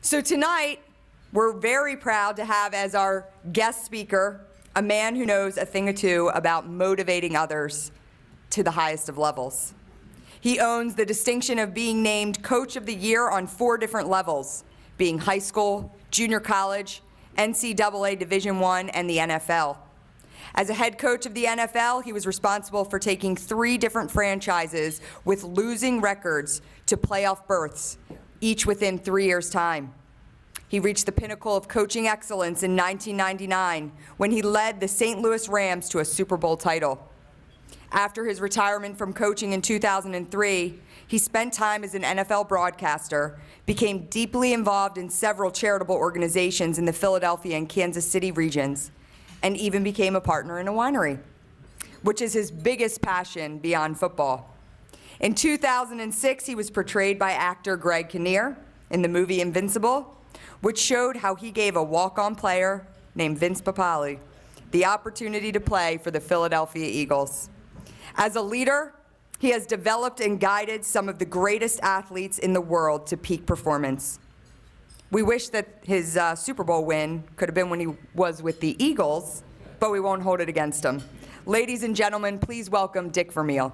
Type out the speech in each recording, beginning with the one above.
So tonight, we're very proud to have as our guest speaker a man who knows a thing or two about motivating others to the highest of levels. He owns the distinction of being named Coach of the Year on 4 different levels, being high school, junior college, NCAA Division I, and the NFL. As a head coach of the NFL, he was responsible for taking 3 different franchises with losing records to playoff berths, each within 3 years' time. He reached the pinnacle of coaching excellence in 1999 when he led the St. Louis Rams to a Super Bowl title. After his retirement from coaching in 2003, he spent time as an NFL broadcaster, became deeply involved in several charitable organizations in the Philadelphia and Kansas City regions, and even became a partner in a winery, which is his biggest passion beyond football. In 2006, he was portrayed by actor Greg Kinnear in the movie Invincible, which showed how he gave a walk-on player named Vince Papale the opportunity to play for the Philadelphia Eagles. As a leader, he has developed and guided some of the greatest athletes in the world to peak performance. We wish that his Super Bowl win could have been when he was with the Eagles, but we won't hold it against him. Ladies and gentlemen, please welcome Dick Vermeil.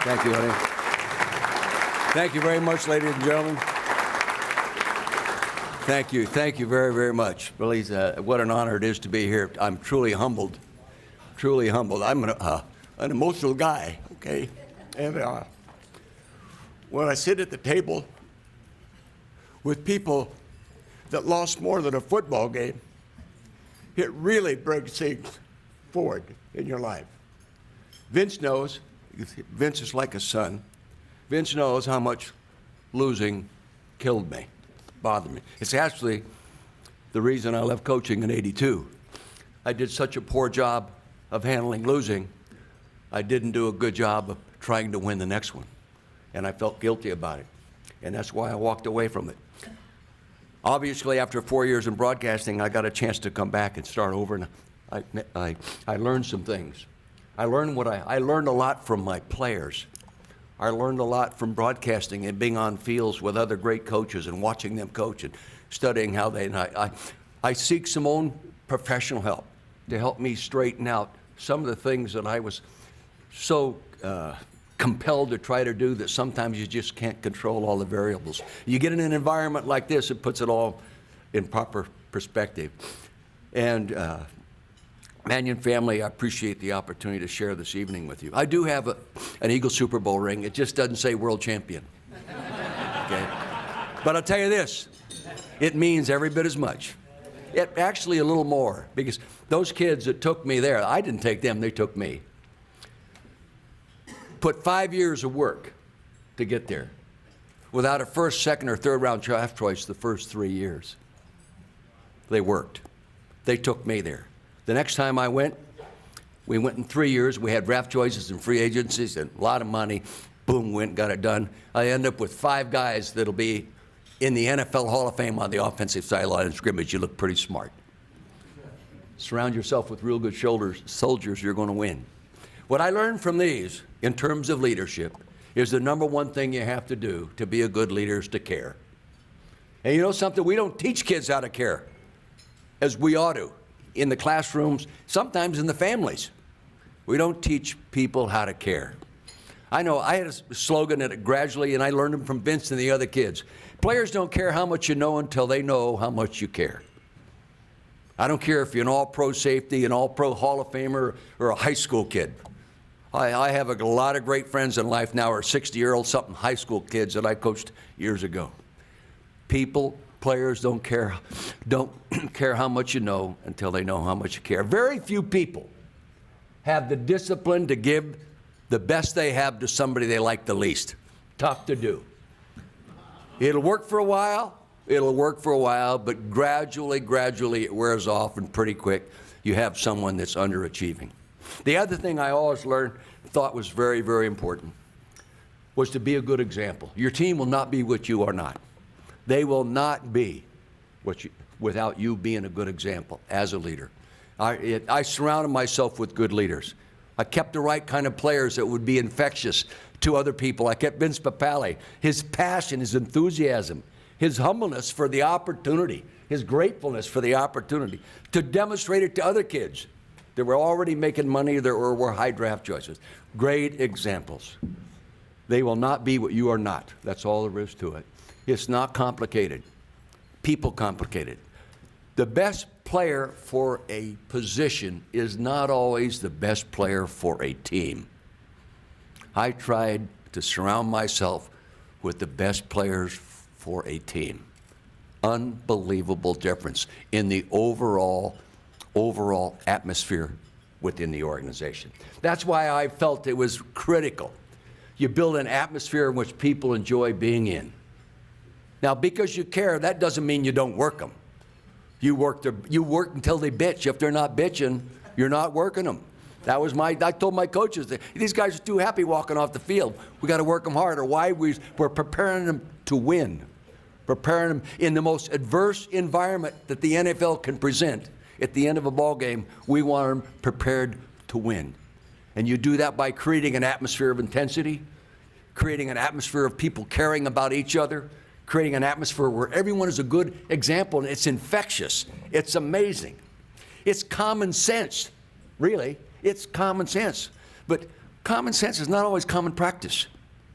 Thank you, honey. Thank you very much, ladies and gentlemen. Thank you very, very much. Really, what an honor it is to be here. I'm truly humbled, truly humbled. I'm an emotional guy, okay? And when I sit at the table with people that lost more than a football game, it really brings things forward in your life. Vince knows. Vince is like a son. Vince knows how much losing killed me, bothered me. It's actually the reason I left coaching in '82. I did such a poor job of handling losing, I didn't do a good job of trying to win the next one. And I felt guilty about it. And that's why I walked away from it. Obviously, after 4 years in broadcasting, I got a chance to come back and start over, and I learned some things. I learned a lot from my players. I learned a lot from broadcasting and being on fields with other great coaches and watching them coach and studying how they. I seek some own professional help to help me straighten out some of the things that I was so compelled to try to do that sometimes you just can't control all the variables. You get in an environment like this, it puts it all in proper perspective. And Manion family, I appreciate the opportunity to share this evening with you. I do have an Eagle Super Bowl ring. It just doesn't say world champion. Okay? But I'll tell you this, it means every bit as much. It actually a little more, because those kids that took me there, I didn't take them, they took me. Put 5 years of work to get there without a first, second, or third round draft choice the first 3 years. They worked. They took me there. The next time I went, we went in 3 years. We had draft choices and free agencies and a lot of money. Boom, went, got it done. I end up with 5 guys that'll be in the NFL Hall of Fame on the offensive sideline and scrimmage. You look pretty smart. Surround yourself with real good soldiers, you're going to win. What I learned from these, in terms of leadership, is the number one thing you have to do to be a good leader is to care. And you know something? We don't teach kids how to care, as we ought to. In the classrooms, sometimes in the families. We don't teach people how to care. I know I had a slogan that gradually, and I learned them from Vince and the other kids. Players don't care how much you know until they know how much you care. I don't care if you're an all-pro safety, an all-pro Hall of Famer, or a high school kid. I have a lot of great friends in life now, or 60-year-old something high school kids that I coached years ago. Players don't care how much you know until they know how much you care. Very few people have the discipline to give the best they have to somebody they like the least. Tough to do. It'll work for a while, but gradually it wears off, and pretty quick you have someone that's underachieving. The other thing I always thought was very, very important was to be a good example. Your team will not be what you are not. They will not be without you being a good example as a leader. I surrounded myself with good leaders. I kept the right kind of players that would be infectious to other people. I kept Vince Papale, his passion, his enthusiasm, his humbleness for the opportunity, his gratefulness for the opportunity to demonstrate it to other kids that were already making money or were high draft choices. Great examples. They will not be what you are not. That's all there is to it. It's not complicated. People complicated. The best player for a position is not always the best player for a team. I tried to surround myself with the best players for a team. Unbelievable difference in the overall atmosphere within the organization. That's why I felt it was critical. You build an atmosphere in which people enjoy being in. Now, because you care, that doesn't mean you don't work them. You work until they bitch. If they're not bitching, you're not working them. I told my coaches, these guys are too happy walking off the field. We got to work them harder. Why? We're preparing them to win. Preparing them in the most adverse environment that the NFL can present. At the end of a ball game, we want them prepared to win. And you do that by creating an atmosphere of intensity, creating an atmosphere of people caring about each other, creating an atmosphere where everyone is a good example, and it's infectious. It's amazing. It's common sense, really. It's common sense. But common sense is not always common practice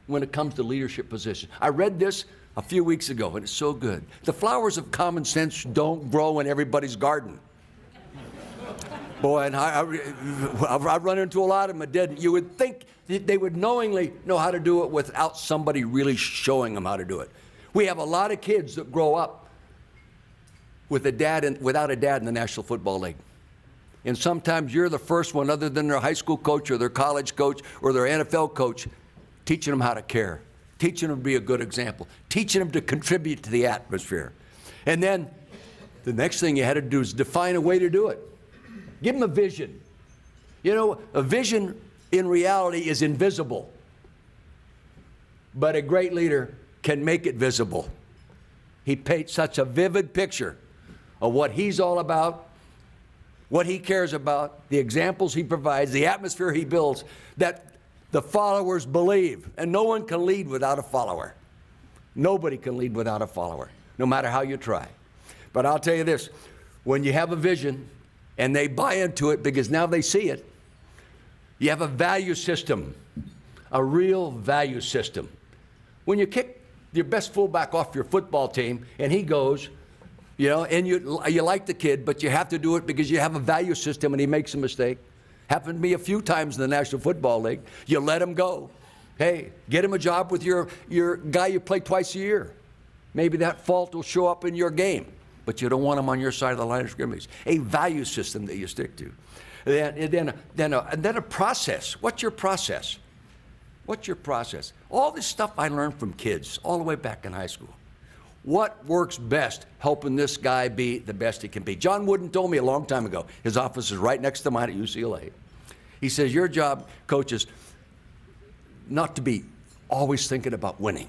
when it comes to leadership positions. I read this a few weeks ago, and it's so good. The flowers of common sense don't grow in everybody's garden. Boy, and I've run into a lot of them that didn't. You would think they would knowingly know how to do it without somebody really showing them how to do it. We have a lot of kids that grow up with without a dad in the National Football League. And sometimes you're the first one, other than their high school coach or their college coach or their NFL coach, teaching them how to care, teaching them to be a good example, teaching them to contribute to the atmosphere. And then the next thing you had to do is define a way to do it. Give them a vision. You know, a vision in reality is invisible, but a great leader can make it visible. He paints such a vivid picture of what he's all about, what he cares about, the examples he provides, the atmosphere he builds, that the followers believe. And no one can lead without a follower. Nobody can lead without a follower, no matter how you try. But I'll tell you this, when you have a vision and they buy into it because now they see it, you have a value system, a real value system. When you kick your best fullback off your football team and he goes, you know, and you like the kid, but you have to do it because you have a value system and he makes a mistake. Happened to me a few times in the National Football League. You let him go. Hey, get him a job with your guy you play twice a year. Maybe that fault will show up in your game, but you don't want him on your side of the line of scrimmage. A value system that you stick to. Then a process. What's your process? What's your process? All this stuff I learned from kids all the way back in high school. What works best helping this guy be the best he can be? John Wooden told me a long time ago. His office is right next to mine at UCLA. He says, your job, coach, is not to be always thinking about winning.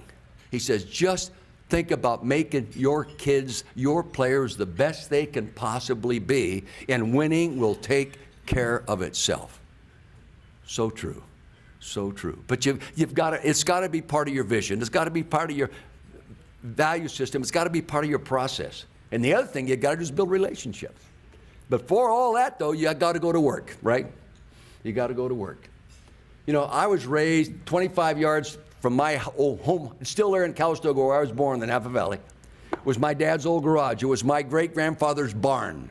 He says, just think about making your kids, your players, the best they can possibly be, and winning will take care of itself. So true. So true. But it's got to be part of your vision. It's got to be part of your value system. It's got to be part of your process. And the other thing you got to do is build relationships. But for all that, though, you got to go to work, right? You got to go to work. You know, I was raised 25 yards from my old home, still there in Calistoga where I was born in the Napa Valley. It was my dad's old garage. It was my great-grandfather's barn.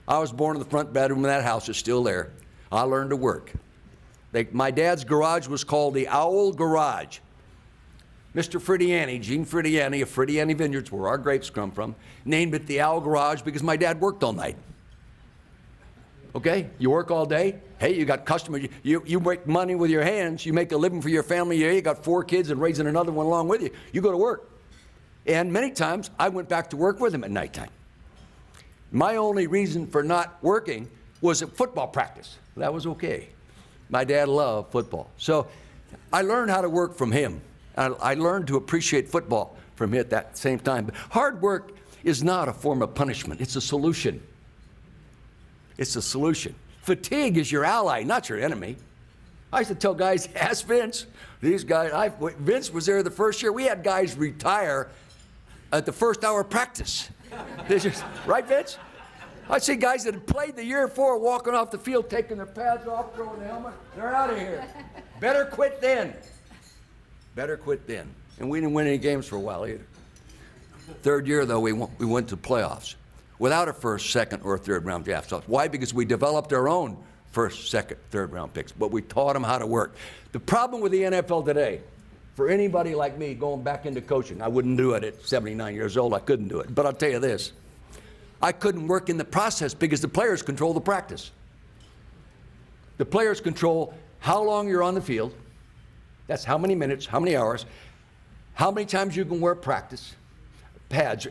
I was born in the front bedroom of that house. It's still there. I learned to work. My dad's garage was called the Owl Garage. Mr. Frediani, Gene Frediani of Frediani Vineyards, where our grapes come from, named it the Owl Garage because my dad worked all night. Okay? You work all day. Hey, you got customers. You make money with your hands. You make a living for your family. You got 4 kids and raising another one along with you. You go to work. And many times, I went back to work with him at nighttime. My only reason for not working was at football practice. That was okay. My dad loved football. So I learned how to work from him. I learned to appreciate football from him at that same time. But hard work is not a form of punishment. It's a solution. It's a solution. Fatigue is your ally, not your enemy. I used to tell guys, ask Vince. These guys, Vince was there the first year. We had guys retire at the first hour of practice. Right, Vince? I see guys that had played the year before walking off the field, taking their pads off, throwing the helmet. They're out of here. Better quit then. Better quit then. And we didn't win any games for a while either. Third year, though, we went to playoffs without a first, second, or third round draft. So why? Because we developed our own first, second, third round picks, but we taught them how to work. The problem with the NFL today, for anybody like me going back into coaching, I wouldn't do it at 79 years old. I couldn't do it. But I'll tell you this. I couldn't work in the process because the players control the practice. The players control how long you're on the field. That's how many minutes, how many hours, how many times you can wear pads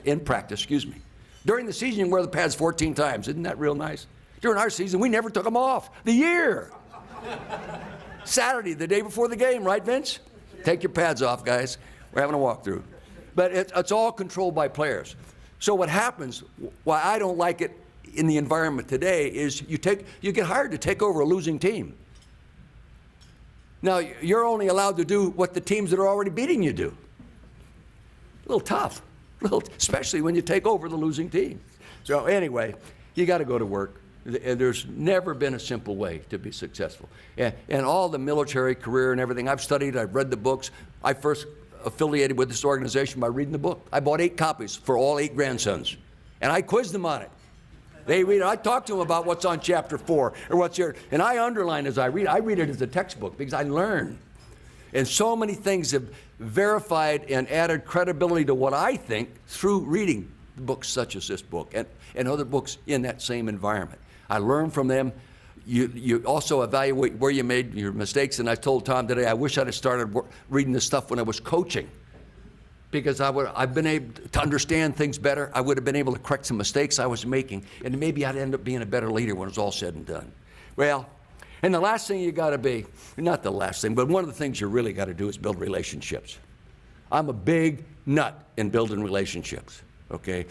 in practice, excuse me. During the season, you can wear the pads 14 times. Isn't that real nice? During our season, we never took them off. The year. Saturday, the day before the game, right, Vince? Take your pads off, guys. We're having a walkthrough. But it's all controlled by players. So what happens, why I don't like it in the environment today, is you get hired to take over a losing team. Now, you're only allowed to do what the teams that are already beating you do. A little tough, especially when you take over the losing team. So anyway, you got to go to work. And there's never been a simple way to be successful. And all the military career and everything, I've studied, I've read the books. I first affiliated with this organization by reading the book. I bought 8 copies for all 8 grandsons. And I quizzed them on it. They read it. I talk to them about what's on chapter 4 or what's here. And I underline as I read. I read it as a textbook because I learn. And so many things have verified and added credibility to what I think through reading books such as this book and other books in that same environment. I learn from them. You also evaluate where you made your mistakes. And I told Tom today, I wish I'd have started reading this stuff when I was coaching, because I've been able to understand things better. I would have been able to correct some mistakes I was making, and maybe I'd end up being a better leader when it's all said and done. Well, and the last thing you got to be, not the last thing, but one of the things you really got to do is build relationships. I'm a big nut in building relationships, okay?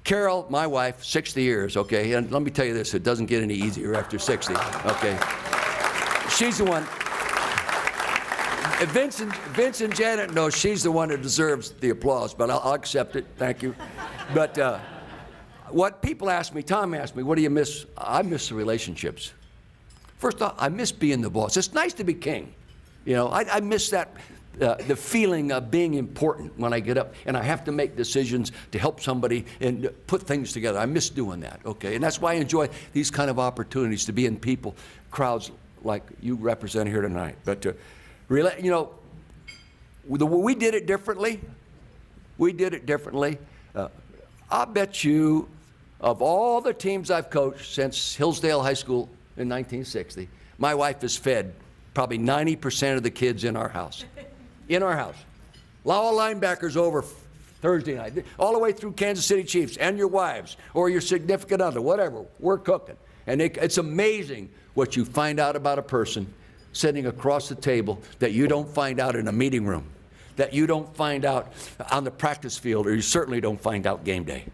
Carol, my wife, 60 years, okay? And let me tell you this, it doesn't get any easier after 60, okay? She's the one. Vince and Janet know she's the one who deserves the applause, but I'll accept it, thank you. But what people ask me, Tom asked me, what do you miss? I miss the relationships. First off, I miss being the boss. It's nice to be king. You know, I miss that. The feeling of being important when I get up and I have to make decisions to help somebody and put things together. I miss doing that, okay? And that's why I enjoy these kind of opportunities to be in crowds like you represent here tonight. But, you know, we did it differently. We did it differently. I bet you, of all the teams I've coached since Hillsdale High School in 1960, my wife has fed probably 90% of the kids in our house. In our house. Allow linebackers over Thursday night, all the way through Kansas City Chiefs and your wives or your significant other, whatever. We're cooking. And it's amazing what you find out about a person sitting across the table that you don't find out in a meeting room, that you don't find out on the practice field, or you certainly don't find out game day.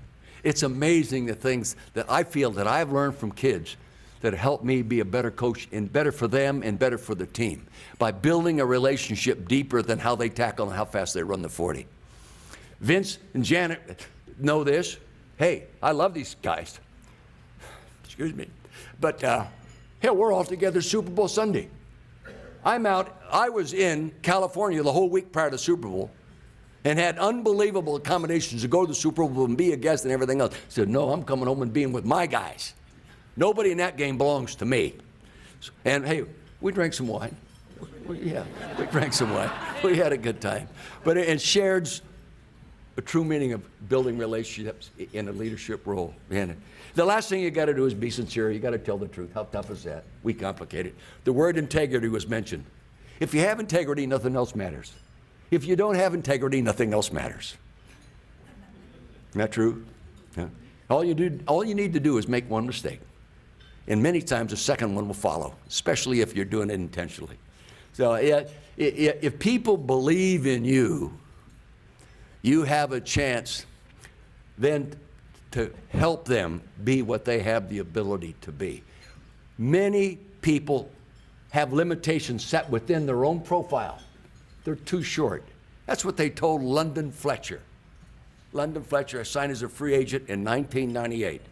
It's amazing the things that I feel that I've learned from kids that help me be a better coach and better for them and better for the team by building a relationship deeper than how they tackle and how fast they run the 40. Vince and Janet know this. Hey, I love these guys. Excuse me. But, hell, we're all together Super Bowl Sunday. I was in California the whole week prior to the Super Bowl and had unbelievable accommodations to go to the Super Bowl and be a guest and everything else. I said, no, I'm coming home and being with my guys. Nobody in that game belongs to me. And hey, we drank some wine. Yeah, we drank some wine. We had a good time. But it shared a true meaning of building relationships in a leadership role. And the last thing you got to do is be sincere. You got to tell the truth. How tough is that? We complicate it. The word integrity was mentioned. If you have integrity, nothing else matters. If you don't have integrity, nothing else matters. Isn't that true? Yeah. All you need to do is make one mistake. And many times a second one will follow, especially if you're doing it intentionally. So if people believe in you, you have a chance then to help them be what they have the ability to be. Many people have limitations set within their own profile. They're too short. That's what they told London Fletcher. London Fletcher signed as a free agent in 1998.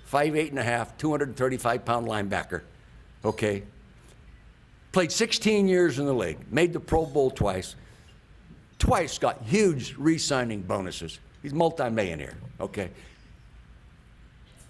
5'8.5", 235-pound linebacker, okay? Played 16 years in the league, made the Pro Bowl twice, got huge re-signing bonuses. He's multi-millionaire, okay?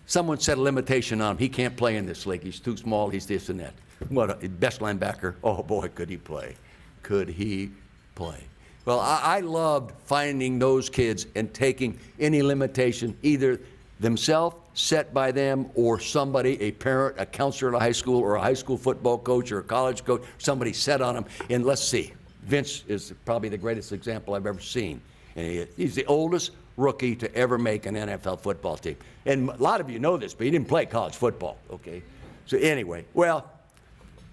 Someone set a limitation on him. He can't play in this league. He's too small, he's this and that. What a best linebacker. Oh boy, could he play. Could he play. Well, I loved finding those kids and taking any limitation, either themselves set by them or somebody, a parent, a counselor at a high school, or a high school football coach or a college coach, somebody set on them. And let's see, Vince is probably the greatest example I've ever seen. And he's the oldest rookie to ever make an NFL football team. And a lot of you know this, but he didn't play college football, okay? So anyway, well,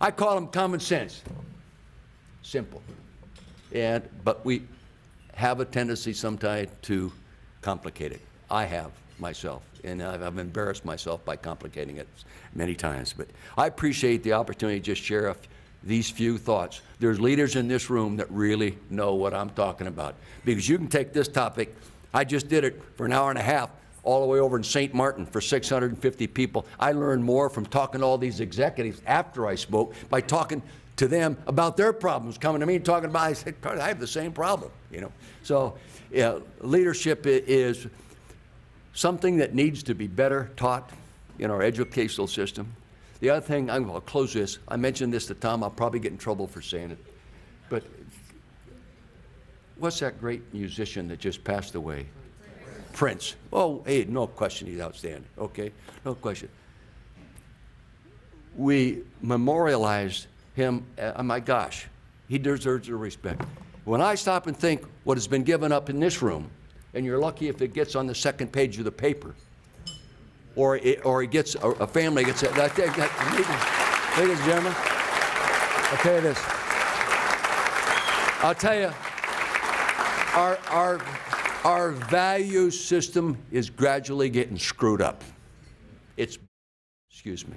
I call him common sense. Simple. But we have a tendency sometimes to complicate it. I have myself, and I've embarrassed myself by complicating it many times. But I appreciate the opportunity to just share these few thoughts. There's leaders in this room that really know what I'm talking about, because you can take this topic. I just did it for an hour and a half all the way over in St. Martin for 650 people. I learned more from talking to all these executives after I spoke by talking to them about their problems, coming to me and talking about, I said, I have the same problem, you know. So leadership is something that needs to be better taught in our educational system. The other thing, I'll close this. I mentioned this to Tom. I'll probably get in trouble for saying it. But what's that great musician that just passed away? Prince. Oh, hey, no question he's outstanding, okay? No question. We memorialized him. Oh my gosh, he deserves the respect. When I stop and think what has been given up in this room, and you're lucky if it gets on the second page of the paper, or it gets, a family gets it. Ladies and gentlemen, I'll tell you this. I'll tell you, our value system is gradually getting screwed up. Excuse me.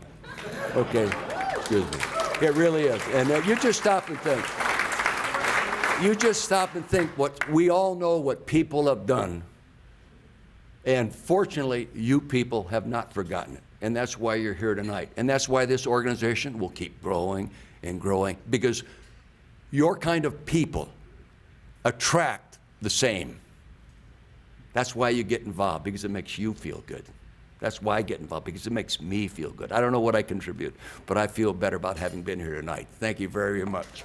Okay, excuse me. It really is. And you just stop and think. You just stop and think we all know what people have done. And fortunately, you people have not forgotten it. And that's why you're here tonight. And that's why this organization will keep growing and growing, because your kind of people attract the same. That's why you get involved, because it makes you feel good. That's why I get involved, because it makes me feel good. I don't know what I contribute, but I feel better about having been here tonight. Thank you very much.